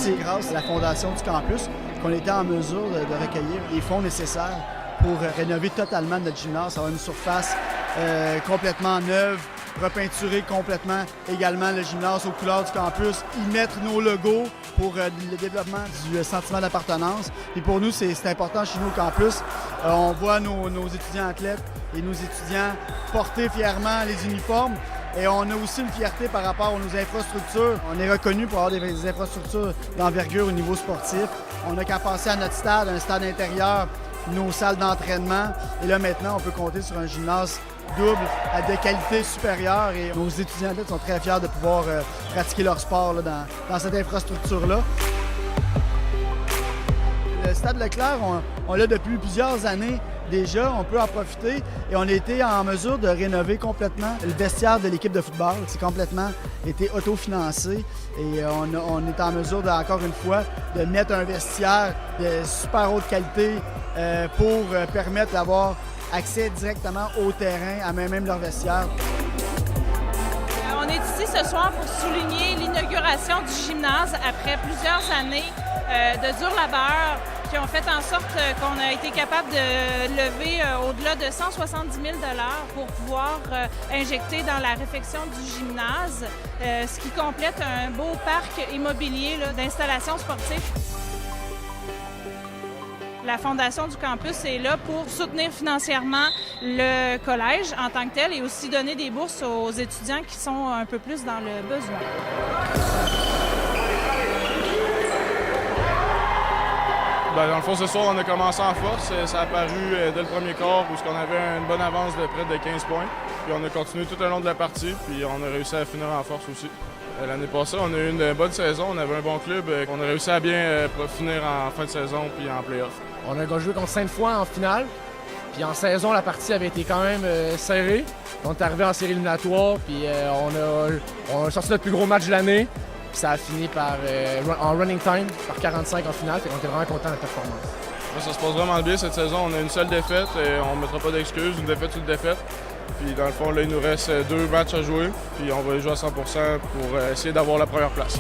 c'est grâce à la fondation du campus qu'on était en mesure de recueillir les fonds nécessaires pour rénover totalement notre gymnase, avoir une surface complètement neuve, repeinturer complètement également le gymnase aux couleurs du campus, y mettre nos logos pour le développement du sentiment d'appartenance. Et pour nous, c'est important chez nous au campus. On voit nos étudiants athlètes et nos étudiants porter fièrement les uniformes. Et on a aussi une fierté par rapport à nos infrastructures. On est reconnu pour avoir des infrastructures d'envergure au niveau sportif. On n'a qu'à passer à notre stade, un stade intérieur, nos salles d'entraînement. Et là, maintenant, on peut compter sur un gymnase double de qualité supérieure. Et nos étudiants athlètes sont très fiers de pouvoir pratiquer leur sport là, dans cette infrastructure-là. Le Stade Leclerc, on l'a depuis plusieurs années déjà, on peut en profiter et on a été en mesure de rénover complètement le vestiaire de l'équipe de football. C'est complètement été autofinancé et on est en mesure, encore une fois, de mettre un vestiaire de super haute qualité pour permettre d'avoir accès directement au terrain, à même leur vestiaire. On est ici ce soir pour souligner l'inauguration du gymnase après plusieurs années de dur labeur qui ont fait en sorte qu'on a été capable de lever au-delà de 170 000 $ pour pouvoir injecter dans la réfection du gymnase, ce qui complète un beau parc immobilier d'installations sportives. La Fondation du campus est là pour soutenir financièrement le collège en tant que tel et aussi donner des bourses aux étudiants qui sont un peu plus dans le besoin. Dans le fond, ce soir, on a commencé en force. Ça a apparu dès le premier quart où on avait une bonne avance de près de 15 points. Puis on a continué tout au long de la partie, puis on a réussi à finir en force aussi. L'année passée, on a eu une bonne saison, on avait un bon club. On a réussi à bien finir en fin de saison puis en play-off. On a joué contre Sainte-Foy en finale. Puis en saison, la partie avait été quand même serrée. On est arrivé en série éliminatoire, puis on a sorti notre plus gros match de l'année. Puis ça a fini en running time, par 45 en finale. Fait qu'on était vraiment content de la performance. Ça se passe vraiment bien cette saison. On a une seule défaite et on ne mettra pas d'excuses. Une défaite, c'est une défaite. Puis dans le fond, là, il nous reste 2 matchs à jouer. Puis on va les jouer à 100% pour essayer d'avoir la première place.